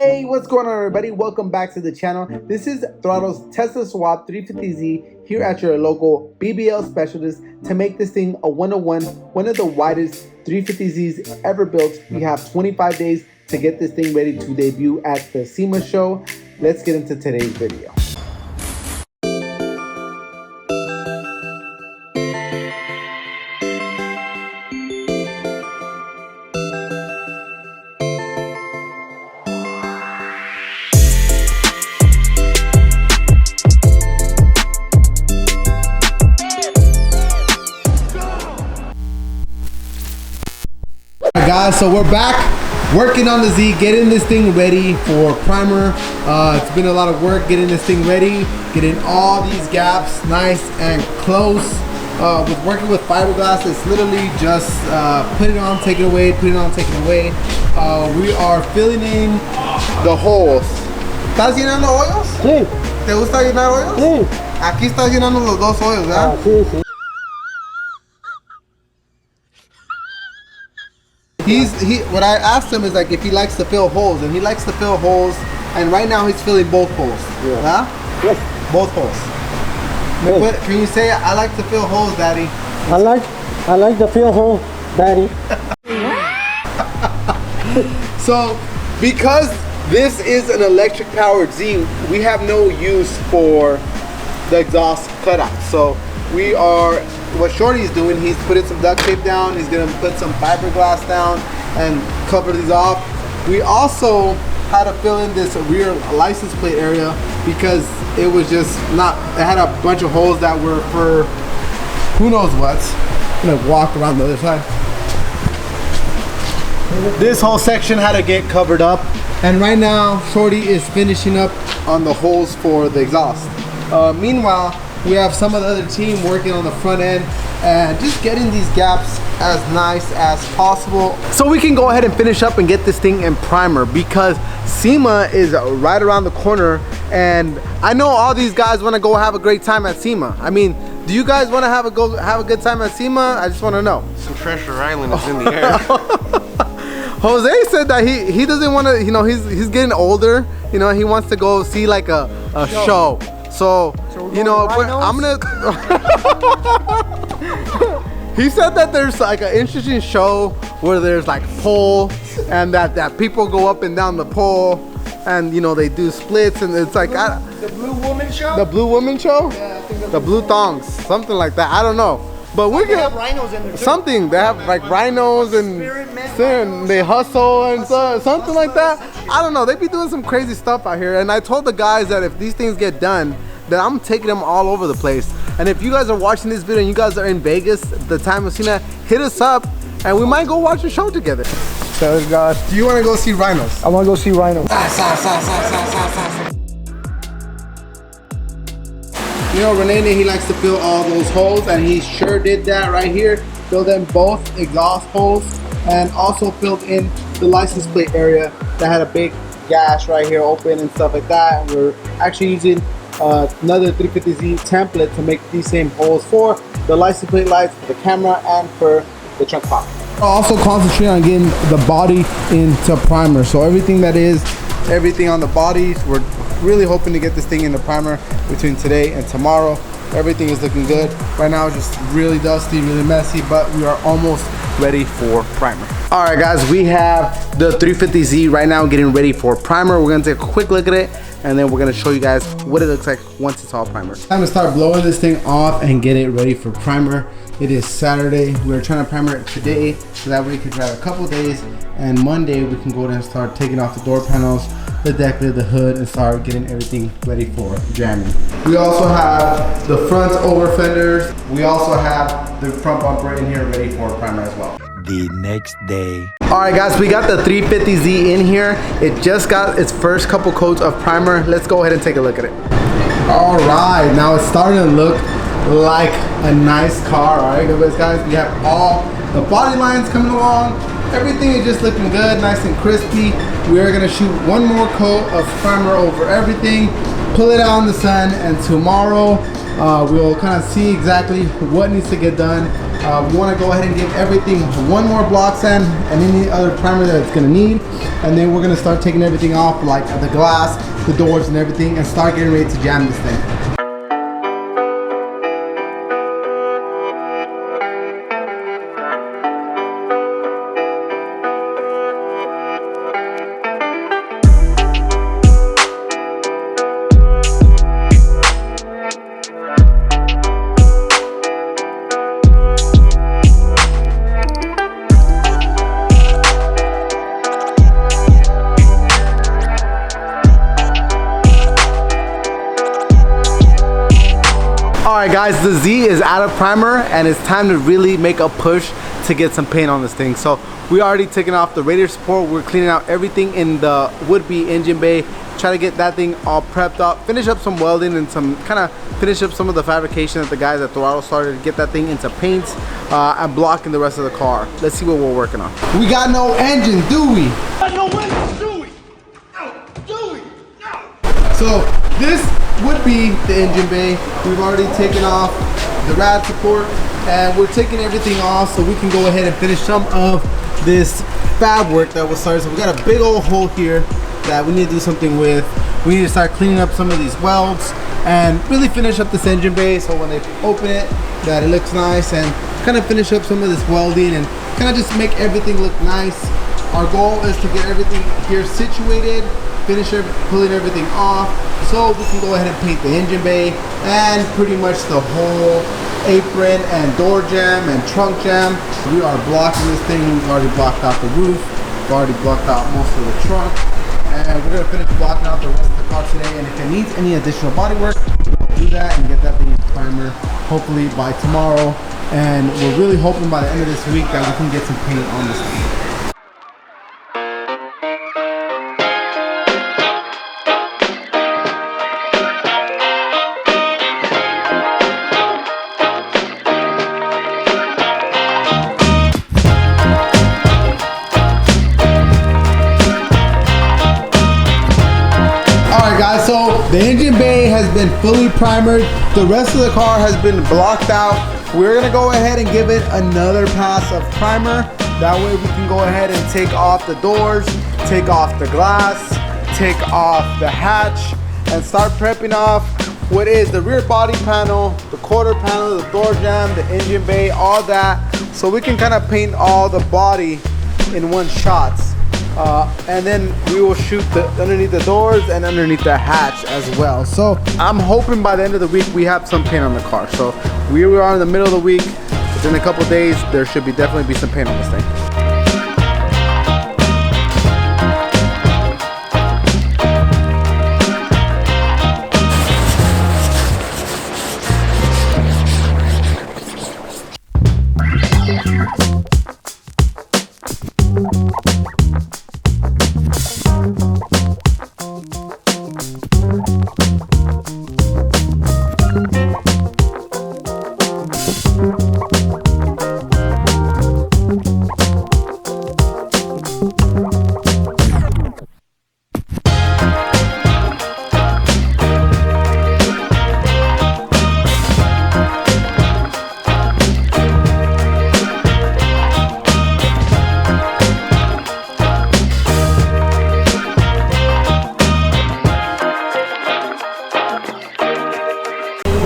Hey, what's going on, everybody? Welcome back to the channel. This is Throttle's Tesla Swap 350Z here at your local BBL specialist to make this thing a 101, one of the widest 350Zs ever built. We have 25 days to get this thing ready to debut at the SEMA show. Let's get into today's video. Guys, so we're back working on the Z, getting this thing ready for primer. It's been a lot of work getting this thing ready, getting all these gaps nice and close. With working with fiberglass, it's literally just put it on, take it away, put it on, take it away. We are filling in the holes. ¿Estás llenando hoyos? Sí. ¿Te gusta llenar hoyos? Sí. Aquí estás llenando los dos hoyos, ¿verdad? Sí, sí. What I asked him is like if he likes to fill holes, and he likes to fill holes, and right now he's filling both holes. Yeah. Huh? Yes. Both holes. Yes. Can you say I like to fill holes, Daddy? I like the fill hole, Daddy. So, because this is an electric powered Z, we have no use for the exhaust cutout. So what Shorty is doing, he's putting some duct tape down, he's gonna put some fiberglass down and cover these off. We also had to fill in this rear license plate area because it was just not, it had a bunch of holes that were for who knows what. I'm gonna walk around the other side. This whole section had to get covered up, and right now Shorty is finishing up on the holes for the exhaust. Meanwhile, we have some of the other team working on the front end and just getting these gaps as nice as possible so we can go ahead and finish up and get this thing in primer, because SEMA is right around the corner, and I know all these guys want to go have a great time at SEMA. I mean, do you guys want to have a good time at SEMA? I just want to know. Some Treasure Island is in the air. Jose said that he doesn't want to, you know, he's getting older, you know, he wants to go see like a show. So you know, I'm gonna he said that there's like an interesting show where there's like pole, and that people go up and down the pole, and you know, they do splits, and it's like the Blue Woman Show? The Blue Woman Show? Yeah, I think the Blue Thongs, something like that. I don't know. But we're gonna have rhinos in there too. Something. They have like rhinos and they hustle and something like that. I don't know. They be doing some crazy stuff out here. And I told the guys that if these things get done, then I'm taking them all over the place. And if you guys are watching this video and you guys are in Vegas, the time of SEMA, hit us up and we might go watch a show together. So God. Do you want to go see rhinos? I want to go see rhinos. You know, Renee, he likes to fill all those holes, and he sure did that right here. Filled in both exhaust holes and also filled in the license plate area that had a big gash right here open and stuff like that. And we're actually using another 350Z template to make these same holes for the license plate lights, for the camera, and for the trunk pop. We're also concentrating on getting the body into primer. So everything on the bodies, we're really hoping to get this thing in the primer between today and tomorrow. Everything is looking good. Right now it's just really dusty, really messy, but we are almost ready for primer. All right guys, we have the 350Z right now getting ready for primer. We're gonna take a quick look at it, and then we're gonna show you guys what it looks like once it's all primer. Time to start blowing this thing off and get it ready for primer. It is Saturday. We're trying to primer it today so that we can drive a couple days, and Monday we can go ahead and start taking off the door panels, the deck lid, the hood, and start getting everything ready for jamming. We also have the front over fenders. We also have the front bumper in here ready for primer as well. The next day. All right guys, we got the 350Z in here. It just got its first couple coats of primer. Let's go ahead and take a look at it. All right, now it's starting to look like a nice car. All right guys, we have all the body lines coming along. Everything is just looking good, nice and crispy. We are gonna shoot one more coat of primer over everything, pull it out in the sun, and tomorrow we'll kind of see exactly what needs to get done We want to go ahead and give everything one more block sand and any other primer that it's going to need. And then we're going to start taking everything off, like the glass, the doors and everything, and start getting ready to jam this thing. Alright guys, the Z is out of primer and it's time to really make a push to get some paint on this thing. So we already taken off the radiator support. We're cleaning out everything in the would-be engine bay. Try to get that thing all prepped up, finish up some welding and some kind of finish up some of the fabrication that the guys at Dorado started to get that thing into paint and blocking the rest of the car. Let's see what we're working on. We got no engine, do we? Got no windows, do we? No, do we? No. So this would be the engine bay. We've already taken off the rad support and we're taking everything off so we can go ahead and finish some of this fab work that was started. So we got a big old hole here that we need to do something with. We need to start cleaning up some of these welds and really finish up this engine bay so when they open it that it looks nice, and kind of finish up some of this welding and kind of just make everything look nice. Our goal is to get everything here situated, pulling everything off so we can go ahead and paint the engine bay and pretty much the whole apron and door jam and trunk jam. We are blocking this thing. We've already blocked out the roof. We've already blocked out most of the trunk. And we're going to finish blocking out the rest of the car today. And if it needs any additional body work, we'll do that and get that thing in primer hopefully by tomorrow. And we're really hoping by the end of this week that we can get some paint on this thing. Guys, so the engine bay has been fully primered. The rest of the car has been blocked out. We're gonna go ahead and give it another pass of primer. That way we can go ahead and take off the doors, take off the glass, take off the hatch, and start prepping off what is the rear body panel, the quarter panel, the door jamb, the engine bay, all that. So we can kind of paint all the body in one shot. And then we will shoot underneath the doors and underneath the hatch as well. So I'm hoping by the end of the week we have some paint on the car. So we are in the middle of the week. Within a couple days there should definitely be some paint on this thing.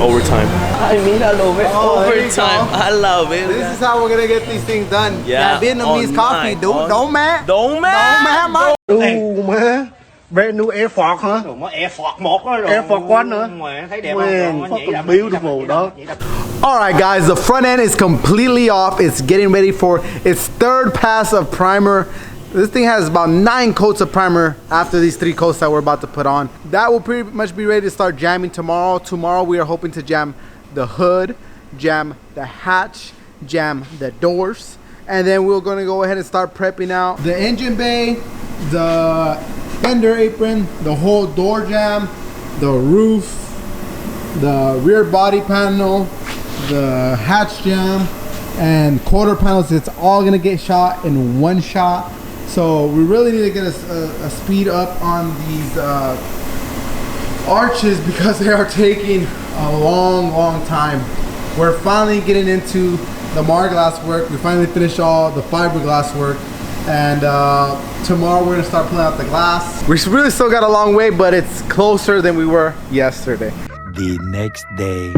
Overtime. I mean, I love it. Overtime. I love it. This is how we're gonna get these things done. Yeah. That Vietnamese coffee, dude. Don't man. Don't man. Bro. Đủ má. Brand new Air Force hả? Air Force 1 đó. Air Force 1 nữa. Thấy đẹp Man, không? fucking beautiful đó. Alright guys, the front end is completely off. It's getting ready for its third pass of primer. This thing has about 9 coats of primer after these 3 coats that we're about to put on. That will pretty much be ready to start jamming tomorrow. Tomorrow we are hoping to jam the hood, jam the hatch, jam the doors. And then we're gonna go ahead and start prepping out the engine bay, the fender apron, the whole door jam, the roof, the rear body panel, the hatch jam, and quarter panels. It's all gonna get shot in one shot. So we really need to get a speed up on these arches because they are taking a long time. We're finally getting into the Mar-glass work. We finally finished all the fiberglass work. And tomorrow we're gonna start pulling out the glass. We really still got a long way, but it's closer than we were yesterday. The next day.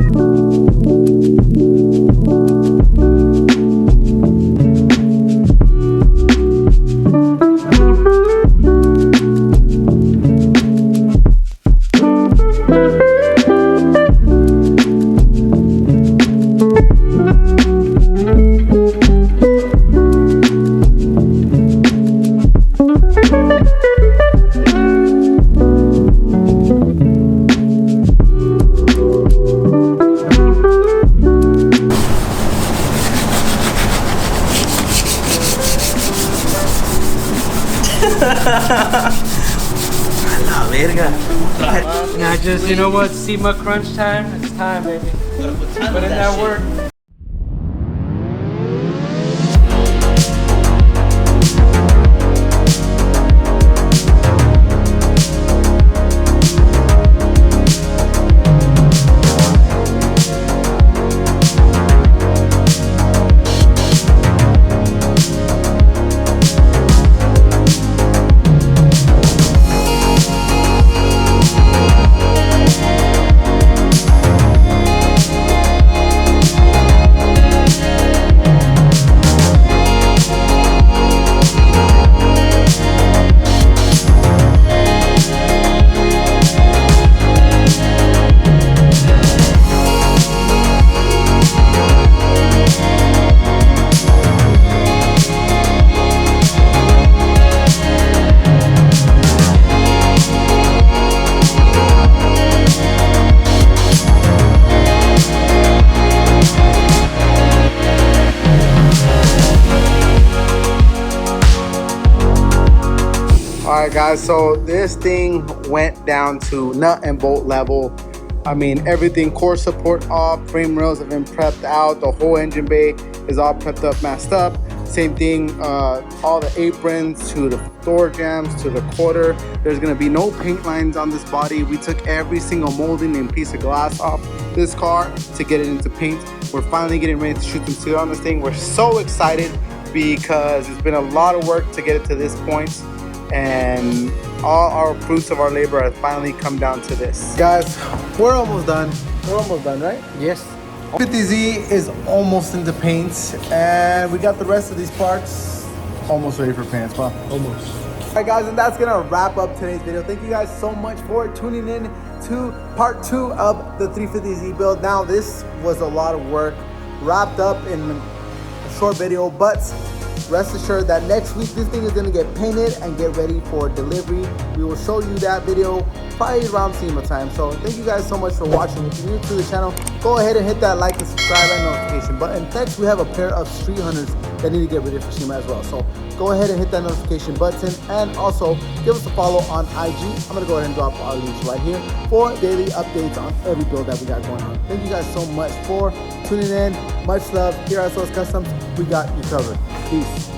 La verga. Now just, you know what, SEMA crunch time? It's time, baby. Put in that work. Alright guys, so this thing went down to nut and bolt level. I mean, everything, core support off, frame rails have been prepped out, the whole engine bay is all prepped up, masked up. Same thing, all the aprons to the door jams to the quarter. There's gonna be no paint lines on this body. We took every single molding and piece of glass off this car to get it into paint. We're finally getting ready to shoot some steel on this thing. We're so excited because it's been a lot of work to get it to this point, and all our fruits of our labor have finally come down to this. Guys, we're almost done. We're almost done, right? Yes. 350Z is almost into paint, and we got the rest of these parts almost ready for paint as well. Almost. Alright guys, and that's gonna wrap up today's video. Thank you guys so much for tuning in to part 2 of the 350Z build. Now this was a lot of work wrapped up in a short video, but rest assured that next week this thing is gonna get painted and get ready for delivery. We will show you that video probably around SEMA time. So thank you guys so much for watching. If you're new to the channel, go ahead and hit that like and subscribe and notification button. Next, we have a pair of street hunters that need to get ready for SEMA as well. So go ahead and hit that notification button, and also give us a follow on IG. I'm gonna go ahead and drop our links right here for daily updates on every build that we got going on. Thank you guys so much for tuning in. Much love. Here at SOS Customs, we got you covered. Peace.